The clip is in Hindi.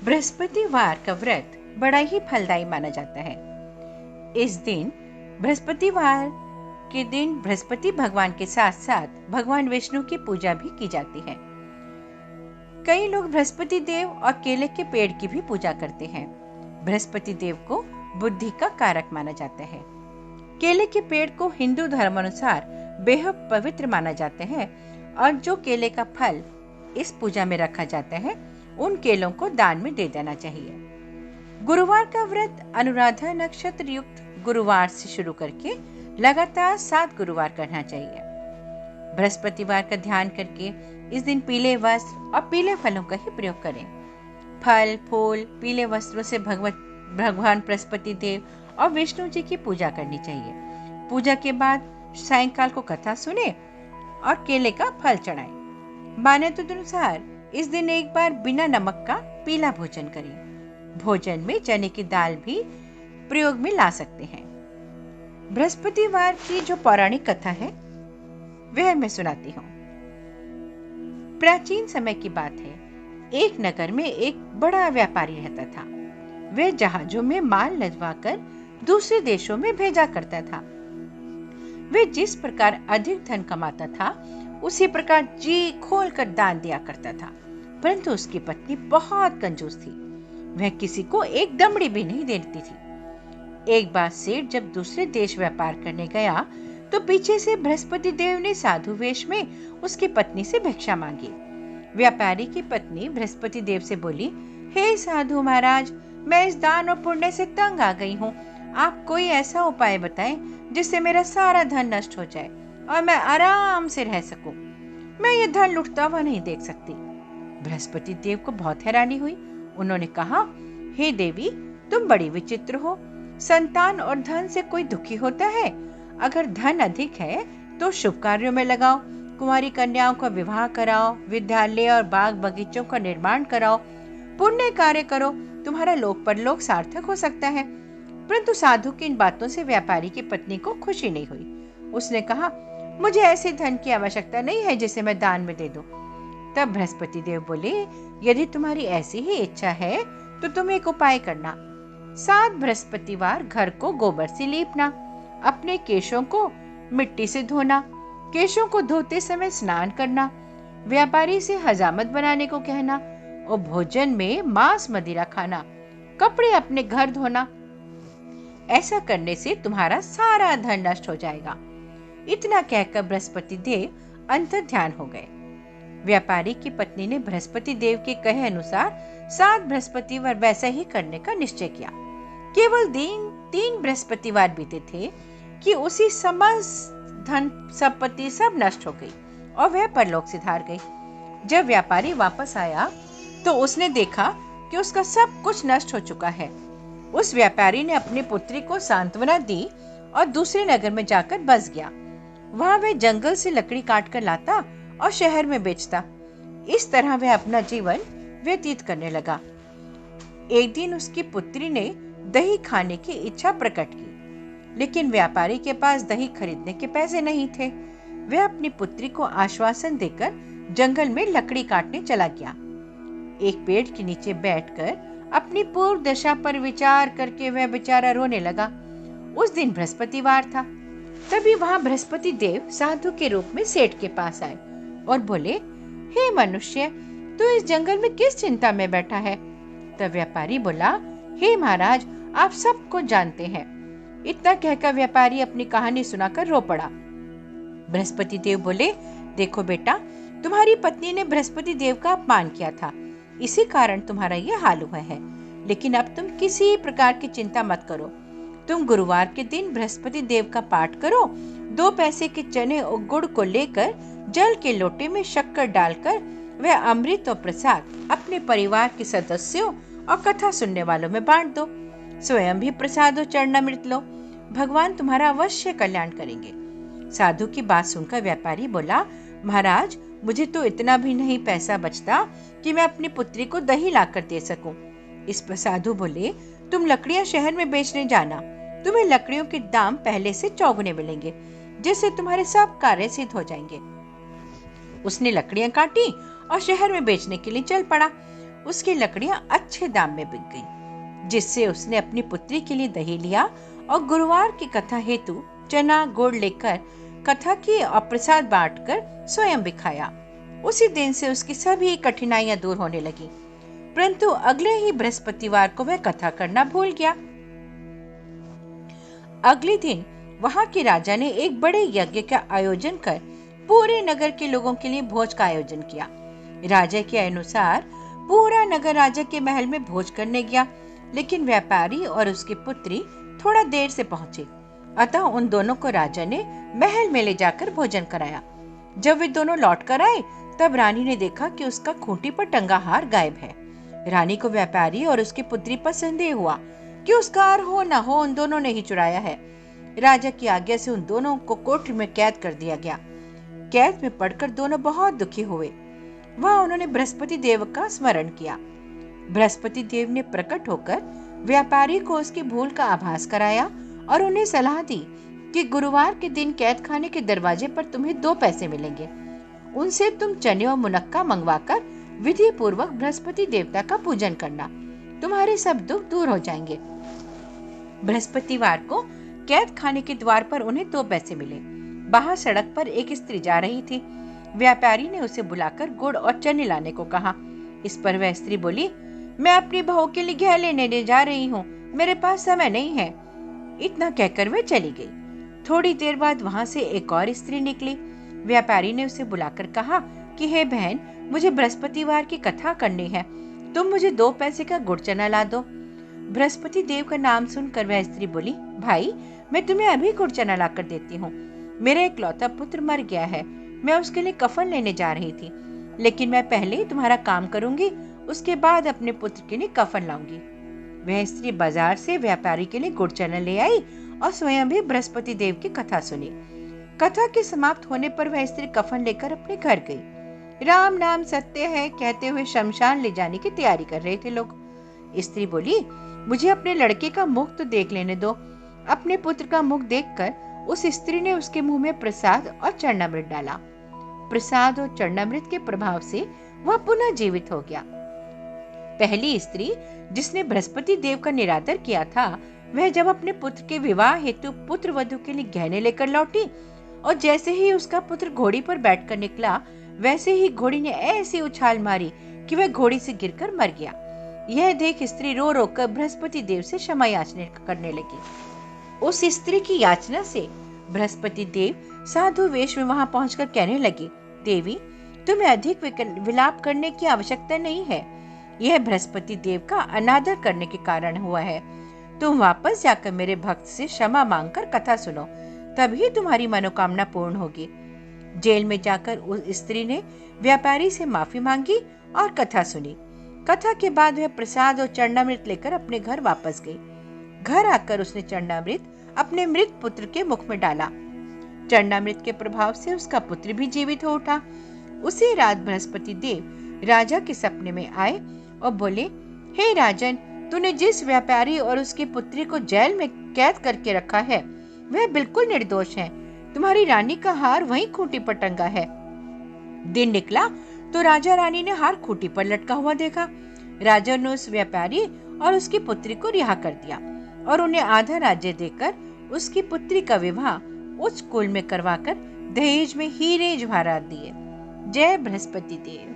बृहस्पतिवार का व्रत बड़ा ही फलदायी माना जाता है। इस दिन बृहस्पतिवार के दिन बृहस्पति भगवान के साथ साथ भगवान विष्णु की पूजा भी की जाती है। कई लोग बृहस्पति देव और केले के पेड़ की भी पूजा करते हैं। बृहस्पति देव को बुद्धि का कारक माना जाता है। केले के पेड़ को हिंदू धर्म अनुसार बेहद पवित्र माना जाता है और जो केले का फल इस पूजा में रखा जाता है उन केलों को दान में दे देना चाहिए। गुरुवार का व्रत अनुराधा नक्षत्र युक्त गुरुवार से शुरू करके लगातार 7 गुरुवार करना चाहिए। बृहस्पतिवार का ध्यान करके इस दिन पीले वस्त्र और पीले फलों का ही प्रयोग करें। फल फूल पीले वस्त्रों से भगवान बृहस्पति देव और विष्णु जी की पूजा करनी चाहिए। पूजा के बाद सायंकाल को कथा सुने और केले का फल चढ़ाएं। मान्यता अनुसार इस दिन एक बार बिना नमक का पीला भोजन करें। भोजन में चने की दाल भी प्रयोग में ला सकते हैं। बृहस्पतिवार की जो पौराणिक कथा है वह मैं सुनाती हूँ। प्राचीन समय की बात है। एक नगर में एक बड़ा व्यापारी रहता था। वह जहाजों में माल लदवाकर दूसरे देशों में भेजा करता था। वह जिस प्रकार अधिक धन कमाता था उसी प्रकार जी खोलकर दान दिया करता था, परंतु उसकी पत्नी बहुत कंजूस थी। वह किसी को एक दमड़ी भी नहीं देती थी। एक बार सेठ जब दूसरे देश व्यापार करने गया तो पीछे से बृहस्पति देव ने साधु वेश में उसकी पत्नी से भिक्षा मांगी। व्यापारी की पत्नी बृहस्पति देव से बोली, हे साधु महाराज, मैं इस दान और पुण्य से तंग आ गई हूँ। आप कोई ऐसा उपाय बताएं जिससे मेरा सारा धन नष्ट हो जाए और मैं आराम से रह सकूं। मैं ये धन लुटता हुआ नहीं देख सकती। बृहस्पति देव को बहुत हैरानी हुई। उन्होंने कहा, हे देवी, तुम बड़ी विचित्र हो। संतान और धन से कोई दुखी होता है? अगर धन अधिक है तो शुभ कार्यों में लगाओ, कुंवारी कन्याओं का विवाह कराओ, विद्यालय और बाग बगीचों का निर्माण कराओ, पुण्य कार्य करो, तुम्हारा लोक परलोक सार्थक हो सकता है। परंतु साधु की इन बातों से व्यापारी की पत्नी को खुशी नहीं हुई। उसने कहा, मुझे ऐसे धन की आवश्यकता नहीं है जिसे मैं दान में दे दूं। तब बृहस्पति देव बोले, यदि तुम्हारी ऐसी ही इच्छा है तो तुम एक उपाय करना। 7 बृहस्पतिवार घर को गोबर से लीपना, अपने केशों को मिट्टी से धोना, केशों को धोते समय स्नान करना, व्यापारी से हजामत बनाने को कहना और भोजन में मांस मदिरा खाना, कपड़े अपने घर धोना। ऐसा करने से तुम्हारा सारा धन नष्ट हो जाएगा। इतना कहकर बृहस्पति देव अंतर ध्यान हो गए। व्यापारी की पत्नी ने बृहस्पति देव के कहे अनुसार 7 बृहस्पतिवार वैसा ही करने का निश्चय किया। केवल 3 बृहस्पतिवार बीते थे कि उसी समस्त धन संपत्ति सब नष्ट हो गई और वह परलोक सिधार गई। जब व्यापारी वापस आया तो उसने देखा कि उसका सब कुछ नष्ट हो चुका है। उस व्यापारी ने अपनी पुत्री को सांत्वना दी और दूसरे नगर में जाकर बस गया। वहां वह जंगल से लकड़ी काट कर लाता और शहर में बेचता। इस तरह वह अपना जीवन व्यतीत करने लगा। एक दिन उसकी पुत्री ने दही खाने की इच्छा प्रकट की, लेकिन व्यापारी के पास दही खरीदने के पैसे नहीं थे। वह अपनी पुत्री को आश्वासन देकर जंगल में लकड़ी काटने चला गया। एक पेड़ के नीचे बैठकर अपनी पूर्व दशा पर विचार करके वह बेचारा रोने लगा। उस दिन बृहस्पतिवार था। तभी वहां बृहस्पति देव साधु के रूप में सेठ के पास आए और बोले, हे मनुष्य, तू इस जंगल में किस चिंता में बैठा है? तब व्यापारी बोला, हे महाराज, आप सब कुछ जानते हैं। इतना कहकर व्यापारी अपनी कहानी सुनाकर रो पड़ा। बृहस्पति देव बोले, देखो बेटा, तुम्हारी पत्नी ने बृहस्पति देव का अपमान किया था, इसी कारण तुम्हारा यह हाल हुआ है। लेकिन अब तुम किसी प्रकार की चिंता मत करो। तुम गुरुवार के दिन बृहस्पति देव का पाठ करो। 2 पैसे के चने और गुड़ को लेकर जल के लोटे में शक्कर डालकर वह अमृत और प्रसाद अपने परिवार के सदस्यों और कथा सुनने वालों में बांट दो। स्वयं भी प्रसाद और चरणामृत लो। भगवान तुम्हारा अवश्य कल्याण करेंगे। साधु की बात सुनकर व्यापारी बोला, महाराज, मुझे तो इतना भी नहीं पैसा बचता कि मैं अपनी पुत्री को दही लाकर दे सकूं। इस पर साधु बोले, तुम लकड़ियां शहर में बेचने जाना। तुम्हें लकड़ियों के दाम पहले से चौगुने मिलेंगे, जिससे तुम्हारे सब कार्य सिद्ध हो जाएंगे। उसने लकड़ियां काटी और शहर में बेचने के लिए चल पड़ा। उसकी लकड़ियां अच्छे दाम में बिक गईं, जिससे उसने अपनी पुत्री के लिए दही लिया और गुरुवार की कथा हेतु चना गुड़ लेकर कथा की और प्रसाद बांटकर स्वयं भी खाया। उसी दिन से उसकी सभी कठिनाइयां दूर होने लगी, परंतु अगले ही बृहस्पतिवार को वह कथा करना भूल गया। अगले दिन वहां के राजा ने एक बड़े यज्ञ का आयोजन कर पूरे नगर के लोगों के लिए भोज का आयोजन किया। राजा के अनुसार पूरा नगर राजा के महल में भोज करने गया, लेकिन व्यापारी और उसकी पुत्री थोड़ा देर से पहुंचे, अतः उन दोनों को राजा ने महल में ले जाकर भोजन कराया। जब वे दोनों लौट कर आए, तब रानी ने देखा कि उसका खूंटी पर टंगा हार गायब है। रानी को व्यापारी और उसकी पुत्री पर संदेह हुआ कि उसका हार हो न हो उन दोनों ने ही चुराया है। राजा की आज्ञा से उन दोनों को कोठरी में कैद कर दिया गया। कैद में पड़कर दोनों बहुत दुखी हुए। वहां उन्होंने बृहस्पति देव का स्मरण किया। बृहस्पति देव ने प्रकट होकर व्यापारी को उसकी भूल का आभास कराया और उन्हें सलाह दी कि गुरुवार के दिन कैद खाने के दरवाजे पर तुम्हें 2 पैसे मिलेंगे। उनसे तुम चने और मुनक्का मंगवाकर विधि पूर्वक बृहस्पति देवता का पूजन करना, तुम्हारे सब दुख दूर हो जाएंगे। बृहस्पतिवार को कैद खाने के द्वार पर उन्हें 2 पैसे मिले। बाहर सड़क पर एक स्त्री जा रही थी। व्यापारी ने उसे बुलाकर गुड़ और चने लाने को कहा। इस पर वह स्त्री बोली, मैं अपनी बहू के लिए घेर लेने जा रही हूँ, मेरे पास समय नहीं है। इतना कहकर वह चली गई। थोड़ी देर बाद वहां से एक और स्त्री निकली। व्यापारी ने उसे बुलाकर कहा कि हे बहन, मुझे बृहस्पतिवार की कथा करनी है, तुम मुझे 2 पैसे का गुड़ चना ला दो। बृहस्पति देव का नाम सुनकर वह स्त्री बोली, भाई मैं तुम्हें अभी गुड़ चना ला कर देती हूँ। मेरा इकलौता पुत्र मर गया है, मैं उसके लिए कफन लेने जा रही थी, लेकिन मैं पहले ही तुम्हारा काम करूंगी, उसके बाद अपने पुत्र के लिए कफन लाऊंगी। वह स्त्री बाजार से व्यापारी के लिए गुड़ चना ले आई और स्वयं भी बृहस्पति देव की कथा सुनी। कथा के समाप्त होने पर वह स्त्री कफन लेकर अपने घर गई। राम नाम सत्य है कहते हुए शमशान ले जाने की तैयारी कर रहे थे लोग। स्त्री बोली, मुझे अपने लड़के का मुख तो देख लेने दो। अपने पुत्र का मुख देखकर उस स्त्री ने उसके मुंह में प्रसाद और चरणामृत डाला। प्रसाद और चरणामृत के प्रभाव से वह पुनः जीवित हो गया। पहली स्त्री जिसने बृहस्पति देव का निरादर किया था, वह जब अपने पुत्र के विवाह हेतु पुत्र वधू के लिए गहने लेकर लौटी और जैसे ही उसका पुत्र घोड़ी पर बैठकर निकला, वैसे ही घोड़ी ने ऐसी उछाल मारी कि वह घोड़ी से गिरकर मर गया। यह देख स्त्री रो रो कर बृहस्पति देव से क्षमा याचना करने लगी। उस स्त्री की याचना से बृहस्पति देव साधु वेश में वहां पहुंचकर कहने लगे, देवी तुम्हें अधिक विलाप करने की आवश्यकता नहीं है, यह बृहस्पति देव का अनादर करने के कारण हुआ है। तुम वापस जाकर मेरे भक्त से क्षमा मांगकर कथा सुनो, तभी तुम्हारी मनोकामना पूर्ण होगी। जेल में जाकर उस स्त्री ने व्यापारी से माफी मांगी और कथा सुनी। कथा के बाद वह प्रसाद और चरणामृत लेकर अपने घर वापस गई। घर आकर उसने चरणामृत अपने मृत पुत्र के मुख में डाला। चरणामृत के प्रभाव से उसका पुत्र भी जीवित हो उठा। उसी रात बृहस्पति देव राजा के सपने में आए और बोले, हे राजन, तूने जिस व्यापारी और उसकी पुत्री को जेल में कैद करके रखा है वह बिल्कुल निर्दोष है। तुम्हारी रानी का हार वहीं खूंटी पर टंगा है। दिन निकला तो राजा रानी ने हार खूंटी पर लटका हुआ देखा। राजा ने उस व्यापारी और उसकी पुत्री को रिहा कर दिया और उन्हें आधा राज्य देकर उसकी पुत्री का विवाह उच्च कुल में करवाकर दहेज में हीरे जवाहरात दिए। जय बृहस्पति देव।